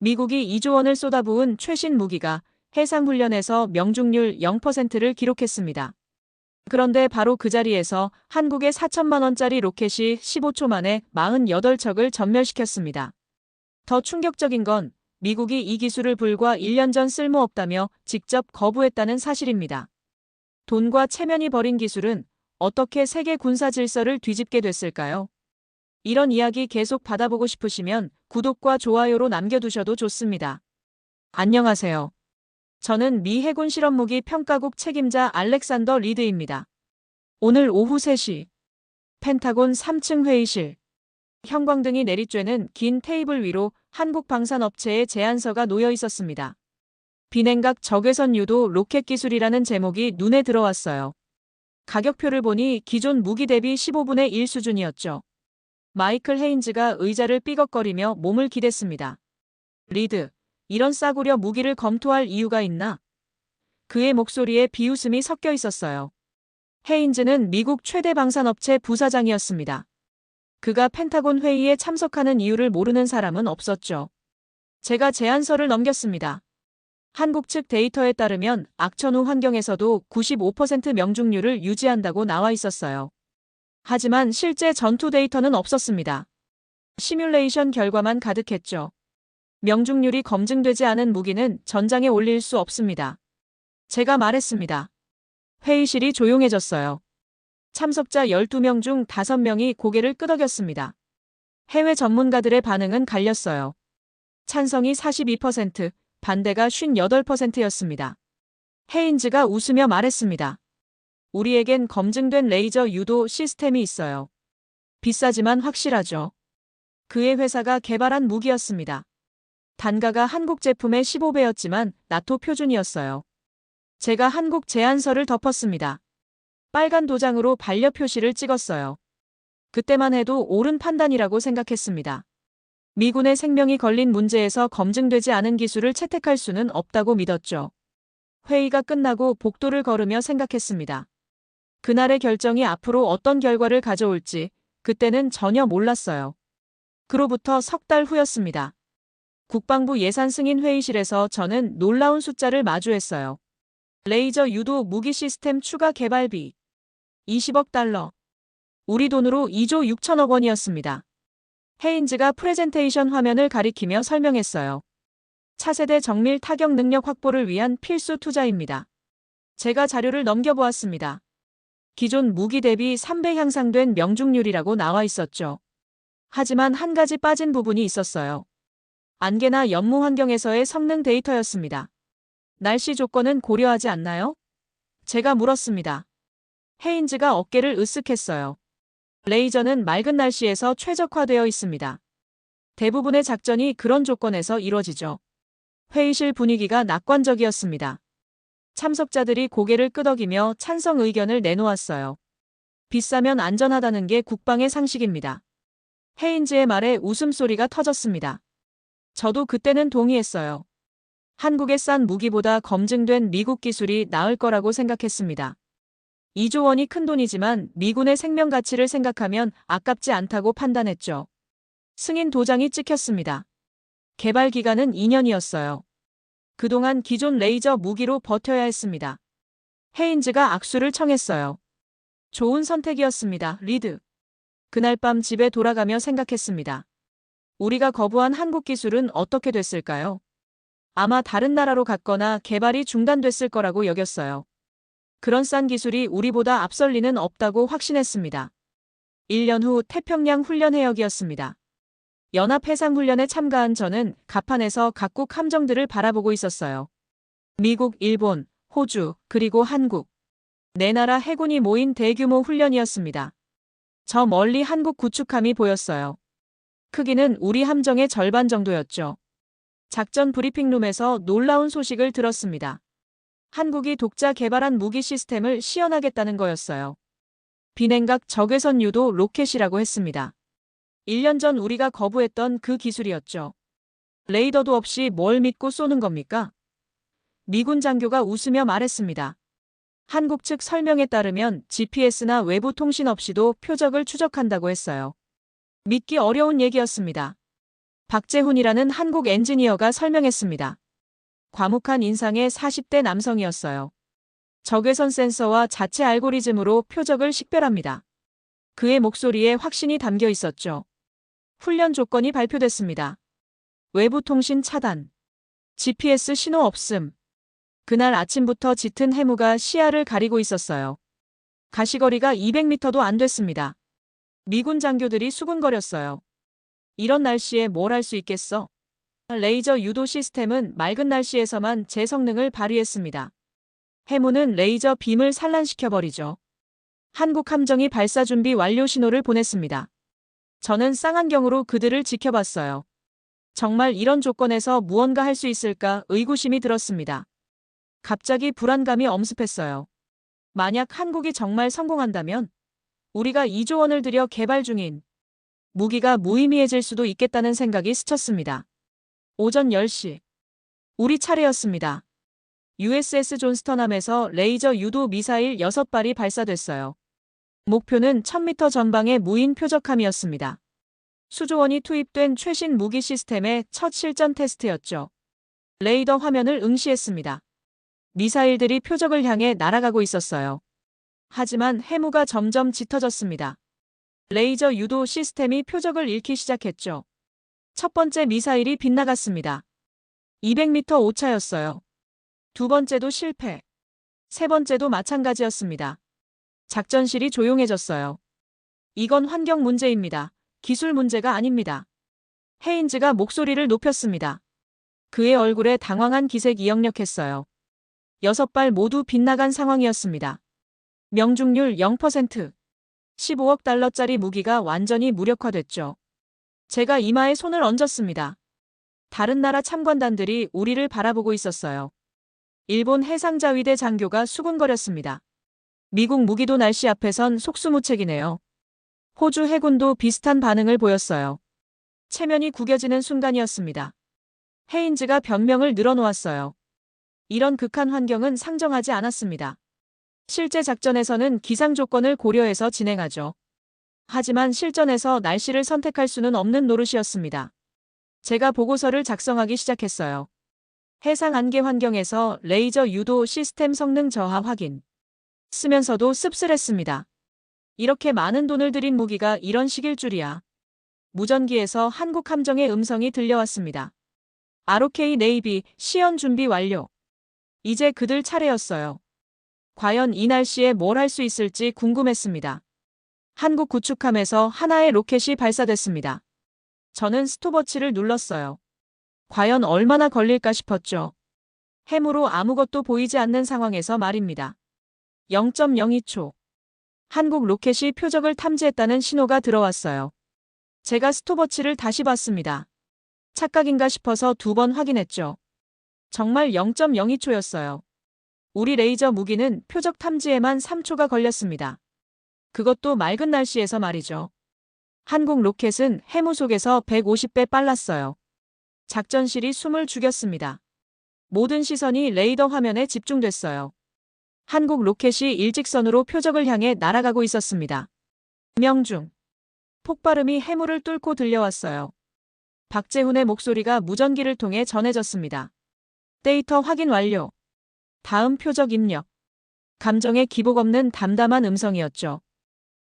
미국이 2조 원을 쏟아부은 최신 무기가 해상훈련에서 명중률 0%를 기록했습니다. 그런데 바로 그 자리에서 한국의 4천만 원짜리 로켓이 15초 만에 48척을 전멸시켰습니다. 더 충격적인 건 미국이 이 기술을 불과 1년 전 쓸모없다며 직접 거부했다는 사실입니다. 돈과 체면이 버린 기술은 어떻게 세계 군사 질서를 뒤집게 됐을까요? 이런 이야기 계속 받아보고 싶으시면 구독과 좋아요로 남겨두셔도 좋습니다. 안녕하세요. 저는 미 해군 실험무기 평가국 책임자 알렉산더 리드입니다. 오늘 오후 3시 펜타곤 3층 회의실 형광등이 내리쬐는 긴 테이블 위로 한국 방산업체의 제안서가 놓여 있었습니다. 비냉각 적외선 유도 로켓 기술이라는 제목이 눈에 들어왔어요. 가격표를 보니 기존 무기 대비 15분의 1 수준이었죠. 마이클 헤인즈가 의자를 삐걱거리며 몸을 기댔습니다. 리드, 이런 싸구려 무기를 검토할 이유가 있나? 그의 목소리에 비웃음이 섞여 있었어요. 헤인즈는 미국 최대 방산업체 부사장이었습니다. 그가 펜타곤 회의에 참석하는 이유를 모르는 사람은 없었죠. 제가 제안서를 넘겼습니다. 한국 측 데이터에 따르면 악천후 환경에서도 95% 명중률을 유지한다고 나와 있었어요. 하지만 실제 전투 데이터는 없었습니다. 시뮬레이션 결과만 가득했죠. 명중률이 검증되지 않은 무기는 전장에 올릴 수 없습니다. 제가 말했습니다. 회의실이 조용해졌어요. 참석자 12명 중 5명이 고개를 끄덕였습니다. 해외 전문가들의 반응은 갈렸어요. 찬성이 42%, 반대가 58%였습니다. 헤인즈가 웃으며 말했습니다. 우리에겐 검증된 레이저 유도 시스템이 있어요. 비싸지만 확실하죠. 그의 회사가 개발한 무기였습니다. 단가가 한국 제품의 15배였지만 나토 표준이었어요. 제가 한국 제안서를 덮었습니다. 빨간 도장으로 반려 표시를 찍었어요. 그때만 해도 옳은 판단이라고 생각했습니다. 미군의 생명이 걸린 문제에서 검증되지 않은 기술을 채택할 수는 없다고 믿었죠. 회의가 끝나고 복도를 걸으며 생각했습니다. 그날의 결정이 앞으로 어떤 결과를 가져올지 그때는 전혀 몰랐어요. 그로부터 석 달 후였습니다. 국방부 예산 승인 회의실에서 저는 놀라운 숫자를 마주했어요. 레이저 유도 무기 시스템 추가 개발비 20억 달러. 우리 돈으로 2조 6천억 원이었습니다. 헤인즈가 프레젠테이션 화면을 가리키며 설명했어요. 차세대 정밀 타격 능력 확보를 위한 필수 투자입니다. 제가 자료를 넘겨보았습니다. 기존 무기 대비 3배 향상된 명중률이라고 나와 있었죠. 하지만 한 가지 빠진 부분이 있었어요. 안개나 연무 환경에서의 성능 데이터였습니다. 날씨 조건은 고려하지 않나요? 제가 물었습니다. 헤인즈가 어깨를 으쓱했어요. 레이저는 맑은 날씨에서 최적화되어 있습니다. 대부분의 작전이 그런 조건에서 이루어지죠. 회의실 분위기가 낙관적이었습니다. 참석자들이 고개를 끄덕이며 찬성 의견을 내놓았어요. 비싸면 안전하다는 게 국방의 상식입니다. 헤인즈의 말에 웃음소리가 터졌습니다. 저도 그때는 동의했어요. 한국의 싼 무기보다 검증된 미국 기술이 나을 거라고 생각했습니다. 2조 원이 큰 돈이지만 미군의 생명 가치를 생각하면 아깝지 않다고 판단했죠. 승인 도장이 찍혔습니다. 개발 기간은 2년이었어요. 그동안 기존 레이저 무기로 버텨야 했습니다. 헤인즈가 악수를 청했어요. 좋은 선택이었습니다, 리드. 그날 밤 집에 돌아가며 생각했습니다. 우리가 거부한 한국 기술은 어떻게 됐을까요? 아마 다른 나라로 갔거나 개발이 중단됐을 거라고 여겼어요. 그런 싼 기술이 우리보다 앞설 리는 없다고 확신했습니다. 1년 후 태평양 훈련 해역이었습니다. 연합해상훈련에 참가한 저는 갑판에서 각국 함정들을 바라보고 있었어요. 미국, 일본, 호주, 그리고 한국. 네 나라 해군이 모인 대규모 훈련이었습니다. 저 멀리 한국 구축함이 보였어요. 크기는 우리 함정의 절반 정도였죠. 작전 브리핑룸에서 놀라운 소식을 들었습니다. 한국이 독자 개발한 무기 시스템을 시연하겠다는 거였어요. 비냉각 적외선 유도 로켓이라고 했습니다. 1년 전 우리가 거부했던 그 기술이었죠. 레이더도 없이 뭘 믿고 쏘는 겁니까? 미군 장교가 웃으며 말했습니다. 한국 측 설명에 따르면 GPS나 외부 통신 없이도 표적을 추적한다고 했어요. 믿기 어려운 얘기였습니다. 박재훈이라는 한국 엔지니어가 설명했습니다. 과묵한 인상의 40대 남성이었어요. 적외선 센서와 자체 알고리즘으로 표적을 식별합니다. 그의 목소리에 확신이 담겨 있었죠. 훈련 조건이 발표됐습니다. 외부 통신 차단. GPS 신호 없음. 그날 아침부터 짙은 해무가 시야를 가리고 있었어요. 가시거리가 200m도 안 됐습니다. 미군 장교들이 수군거렸어요. 이런 날씨에 뭘 할 수 있겠어? 레이저 유도 시스템은 맑은 날씨에서만 제 성능을 발휘했습니다. 해무는 레이저 빔을 산란시켜버리죠. 한국 함정이 발사 준비 완료 신호를 보냈습니다. 저는 쌍안경으로 그들을 지켜봤어요. 정말 이런 조건에서 무언가 할 수 있을까 의구심이 들었습니다. 갑자기 불안감이 엄습했어요. 만약 한국이 정말 성공한다면 우리가 2조 원을 들여 개발 중인 무기가 무의미해질 수도 있겠다는 생각이 스쳤습니다. 오전 10시. 우리 차례였습니다. USS 존스턴함에서 레이저 유도 미사일 6발이 발사됐어요. 목표는 1000m 전방의 무인 표적함이었습니다. 수조원이 투입된 최신 무기 시스템의 첫 실전 테스트였죠. 레이더 화면을 응시했습니다. 미사일들이 표적을 향해 날아가고 있었어요. 하지만 해무가 점점 짙어졌습니다. 레이저 유도 시스템이 표적을 잃기 시작했죠. 첫 번째 미사일이 빗나갔습니다. 200m 오차였어요. 두 번째도 실패. 세 번째도 마찬가지였습니다. 작전실이 조용해졌어요. 이건 환경 문제입니다. 기술 문제가 아닙니다. 헤인즈가 목소리를 높였습니다. 그의 얼굴에 당황한 기색이 역력했어요. 6발 모두 빗나간 상황이었습니다. 명중률 0%. 15억 달러짜리 무기가 완전히 무력화됐죠. 제가 이마에 손을 얹었습니다. 다른 나라 참관단들이 우리를 바라보고 있었어요. 일본 해상자위대 장교가 수군거렸습니다. 미국 무기도 날씨 앞에선 속수무책이네요. 호주 해군도 비슷한 반응을 보였어요. 체면이 구겨지는 순간이었습니다. 헤인즈가 변명을 늘어놓았어요. 이런 극한 환경은 상정하지 않았습니다. 실제 작전에서는 기상 조건을 고려해서 진행하죠. 하지만 실전에서 날씨를 선택할 수는 없는 노릇이었습니다. 제가 보고서를 작성하기 시작했어요. 해상 안개 환경에서 레이저 유도 시스템 성능 저하 확인. 쓰면서도 씁쓸했습니다. 이렇게 많은 돈을 들인 무기가 이런 식일 줄이야. 무전기에서 한국 함정의 음성이 들려왔습니다. ROK 네이비 시연 준비 완료. 이제 그들 차례였어요. 과연 이 날씨에 뭘 할 수 있을지 궁금했습니다. 한국 구축함에서 하나의 로켓이 발사됐습니다. 저는 스톱워치를 눌렀어요. 과연 얼마나 걸릴까 싶었죠. 해무로 아무것도 보이지 않는 상황에서 말입니다. 0.02초. 한국 로켓이 표적을 탐지했다는 신호가 들어왔어요. 제가 스톱워치를 다시 봤습니다. 착각인가 싶어서 2번 확인했죠. 정말 0.02초였어요. 우리 레이저 무기는 표적 탐지에만 3초가 걸렸습니다. 그것도 맑은 날씨에서 말이죠. 한국 로켓은 해무 속에서 150배 빨랐어요. 작전실이 숨을 죽였습니다. 모든 시선이 레이더 화면에 집중됐어요. 한국 로켓이 일직선으로 표적을 향해 날아가고 있었습니다. 명중. 폭발음이 해무를 뚫고 들려왔어요. 박재훈의 목소리가 무전기를 통해 전해졌습니다. 데이터 확인 완료. 다음 표적 입력. 감정에 기복 없는 담담한 음성이었죠.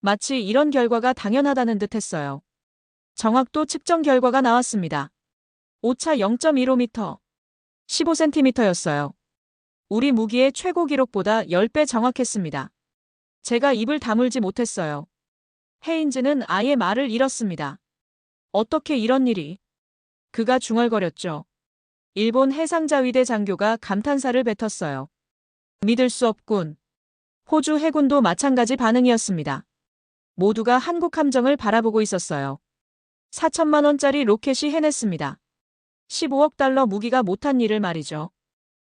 마치 이런 결과가 당연하다는 듯 했어요. 정확도 측정 결과가 나왔습니다. 오차 0.15m. 15cm였어요. 우리 무기의 최고 기록보다 10배 정확했습니다. 제가 입을 다물지 못했어요. 헤인즈는 아예 말을 잃었습니다. 어떻게 이런 일이? 그가 중얼거렸죠. 일본 해상자위대 장교가 감탄사를 뱉었어요. 믿을 수 없군. 호주 해군도 마찬가지 반응이었습니다. 모두가 한국 함정을 바라보고 있었어요. 4천만 원짜리 로켓이 해냈습니다. 15억 달러 무기가 못한 일을 말이죠.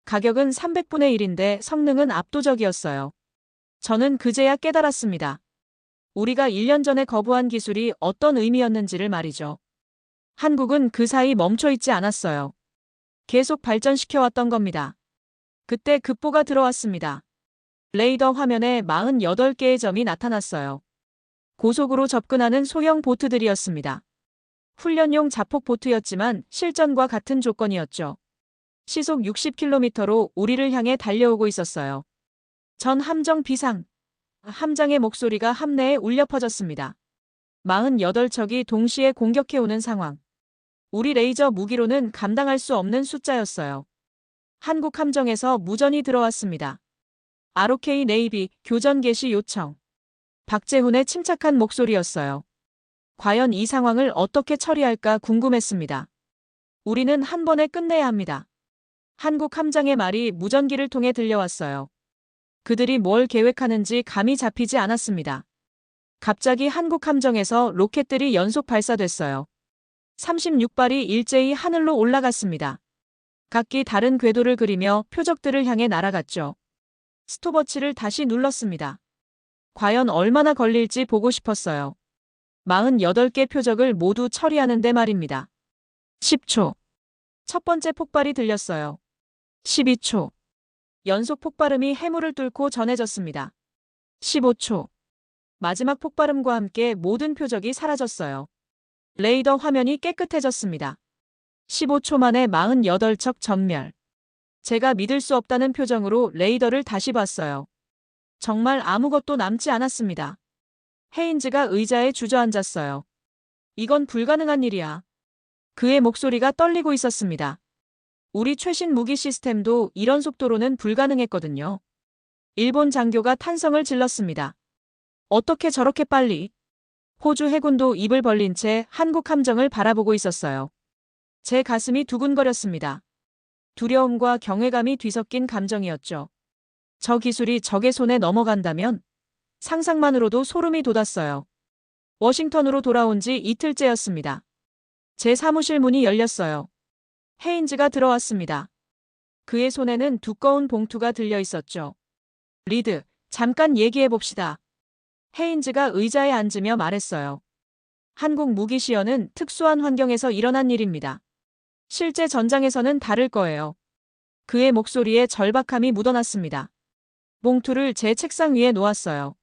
가격은 300분의 1인데 성능은 압도적이었어요. 저는 그제야 깨달았습니다. 우리가 1년 전에 거부한 기술이 어떤 의미였는지를 말이죠. 한국은 그 사이 멈춰있지 않았어요. 계속 발전시켜왔던 겁니다. 그때 급보가 들어왔습니다. 레이더 화면에 48개의 점이 나타났어요. 고속으로 접근하는 소형 보트들이었습니다. 훈련용 자폭 보트였지만 실전과 같은 조건이었죠. 시속 60km로 우리를 향해 달려오고 있었어요. 전 함정 비상. 함장의 목소리가 함내에 울려 퍼졌습니다. 48척이 동시에 공격해오는 상황. 우리 레이저 무기로는 감당할 수 없는 숫자였어요. 한국 함정에서 무전이 들어왔습니다. ROK 네이비 교전 개시 요청. 박재훈의 침착한 목소리였어요. 과연 이 상황을 어떻게 처리할까 궁금했습니다. 우리는 한 번에 끝내야 합니다. 한국 함장의 말이 무전기를 통해 들려왔어요. 그들이 뭘 계획하는지 감이 잡히지 않았습니다. 갑자기 한국 함정에서 로켓들이 연속 발사됐어요. 36발이 일제히 하늘로 올라갔습니다. 각기 다른 궤도를 그리며 표적들을 향해 날아갔죠. 스톱워치를 다시 눌렀습니다. 과연 얼마나 걸릴지 보고 싶었어요. 48개 표적을 모두 처리하는데 말입니다. 10초. 첫 번째 폭발이 들렸어요. 12초. 연속 폭발음이 해무를 뚫고 전해졌습니다. 15초. 마지막 폭발음과 함께 모든 표적이 사라졌어요. 레이더 화면이 깨끗해졌습니다. 15초 만에 48척 전멸. 제가 믿을 수 없다는 표정으로 레이더를 다시 봤어요. 정말 아무것도 남지 않았습니다. 헤인즈가 의자에 주저앉았어요. 이건 불가능한 일이야. 그의 목소리가 떨리고 있었습니다. 우리 최신 무기 시스템도 이런 속도로는 불가능했거든요. 일본 장교가 탄성을 질렀습니다. 어떻게 저렇게 빨리? 호주 해군도 입을 벌린 채 한국 함정을 바라보고 있었어요. 제 가슴이 두근거렸습니다. 두려움과 경외감이 뒤섞인 감정이었죠. 저 기술이 적의 손에 넘어간다면 상상만으로도 소름이 돋았어요. 워싱턴으로 돌아온 지 이틀째였습니다. 제 사무실 문이 열렸어요. 헤인즈가 들어왔습니다. 그의 손에는 두꺼운 봉투가 들려 있었죠. 리드, 잠깐 얘기해 봅시다. 헤인즈가 의자에 앉으며 말했어요. 한국 무기 시연은 특수한 환경에서 일어난 일입니다. 실제 전장에서는 다를 거예요. 그의 목소리에 절박함이 묻어났습니다. 봉투를 제 책상 위에 놓았어요.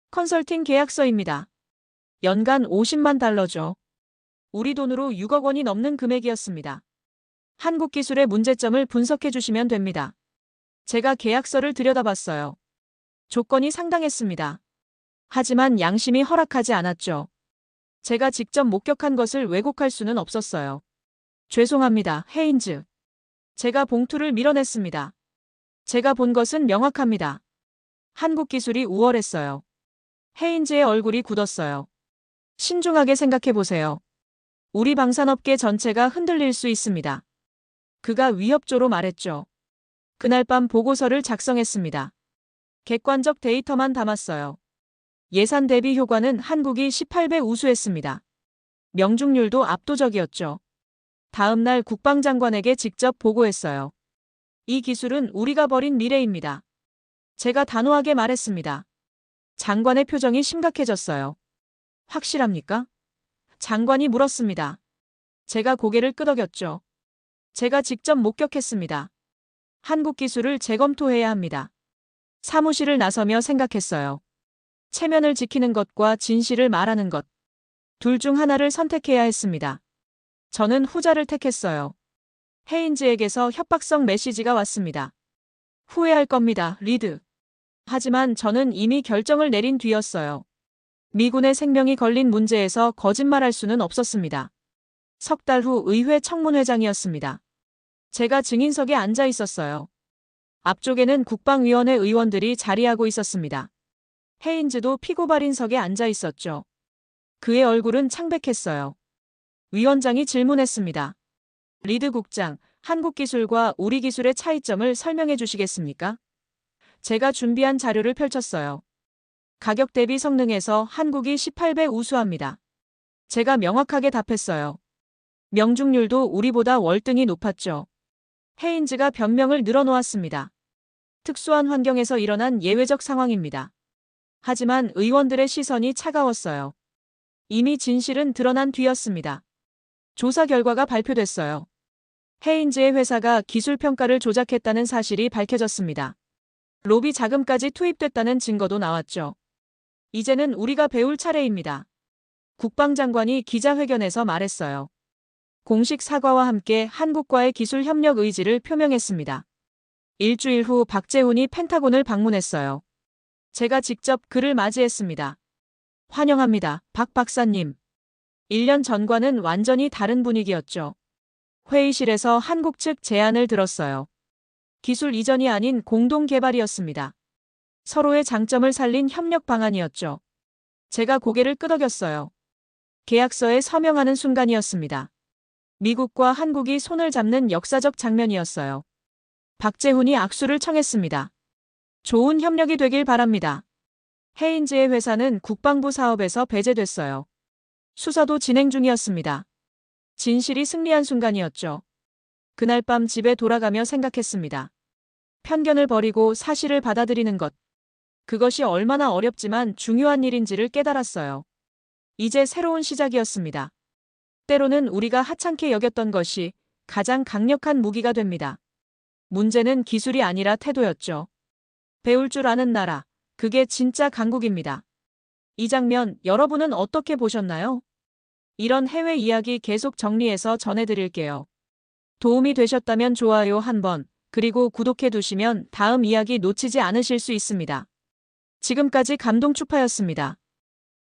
컨설팅 계약서입니다. 연간 50만 달러죠. 우리 돈으로 6억 원이 넘는 금액이었습니다. 한국 기술의 문제점을 분석해 주시면 됩니다. 제가 계약서를 들여다봤어요. 조건이 상당했습니다. 하지만 양심이 허락하지 않았죠. 제가 직접 목격한 것을 왜곡할 수는 없었어요. 죄송합니다, 헤인즈. 제가 봉투를 밀어냈습니다. 제가 본 것은 명확합니다. 한국 기술이 우월했어요. 헤인즈의 얼굴이 굳었어요. 신중하게 생각해 보세요. 우리 방산업계 전체가 흔들릴 수 있습니다. 그가 위협조로 말했죠. 그날 밤 보고서를 작성했습니다. 객관적 데이터만 담았어요. 예산 대비 효과는 한국이 18배 우수했습니다. 명중률도 압도적이었죠. 다음 날 국방장관에게 직접 보고했어요. 이 기술은 우리가 버린 미래입니다. 제가 단호하게 말했습니다. 장관의 표정이 심각해졌어요. 확실합니까? 장관이 물었습니다. 제가 고개를 끄덕였죠. 제가 직접 목격했습니다. 한국 기술을 재검토해야 합니다. 사무실을 나서며 생각했어요. 체면을 지키는 것과 진실을 말하는 것. 둘 중 하나를 선택해야 했습니다. 저는 후자를 택했어요. 헤인즈에게서 협박성 메시지가 왔습니다. 후회할 겁니다, 리드. 하지만 저는 이미 결정을 내린 뒤였어요. 미군의 생명이 걸린 문제에서 거짓말할 수는 없었습니다. 석 달 후 의회 청문회장이었습니다. 제가 증인석에 앉아 있었어요. 앞쪽에는 국방위원회 의원들이 자리하고 있었습니다. 헤인즈도 피고발인석에 앉아 있었죠. 그의 얼굴은 창백했어요. 위원장이 질문했습니다. 리드 국장, 한국 기술과 우리 기술의 차이점을 설명해 주시겠습니까? 제가 준비한 자료를 펼쳤어요. 가격 대비 성능에서 한국이 18배 우수합니다. 제가 명확하게 답했어요. 명중률도 우리보다 월등히 높았죠. 헤인즈가 변명을 늘어놓았습니다. 특수한 환경에서 일어난 예외적 상황입니다. 하지만 의원들의 시선이 차가웠어요. 이미 진실은 드러난 뒤였습니다. 조사 결과가 발표됐어요. 헤인즈의 회사가 기술 평가를 조작했다는 사실이 밝혀졌습니다. 로비 자금까지 투입됐다는 증거도 나왔죠. 이제는 우리가 배울 차례입니다. 국방장관이 기자회견에서 말했어요. 공식 사과와 함께 한국과의 기술 협력 의지를 표명했습니다. 일주일 후 박재훈이 펜타곤을 방문했어요. 제가 직접 그를 맞이했습니다. 환영합니다, 박 박사님. 1년 전과는 완전히 다른 분위기였죠. 회의실에서 한국 측 제안을 들었어요. 기술 이전이 아닌 공동 개발이었습니다. 서로의 장점을 살린 협력 방안이었죠. 제가 고개를 끄덕였어요. 계약서에 서명하는 순간이었습니다. 미국과 한국이 손을 잡는 역사적 장면이었어요. 박재훈이 악수를 청했습니다. 좋은 협력이 되길 바랍니다. 헤인즈의 회사는 국방부 사업에서 배제됐어요. 수사도 진행 중이었습니다. 진실이 승리한 순간이었죠. 그날 밤 집에 돌아가며 생각했습니다. 편견을 버리고 사실을 받아들이는 것. 그것이 얼마나 어렵지만 중요한 일인지를 깨달았어요. 이제 새로운 시작이었습니다. 때로는 우리가 하찮게 여겼던 것이 가장 강력한 무기가 됩니다. 문제는 기술이 아니라 태도였죠. 배울 줄 아는 나라, 그게 진짜 강국입니다. 이 장면 여러분은 어떻게 보셨나요? 이런 해외 이야기 계속 정리해서 전해드릴게요. 도움이 되셨다면 좋아요 한번, 그리고 구독해 두시면 다음 이야기 놓치지 않으실 수 있습니다. 지금까지 감동축파였습니다.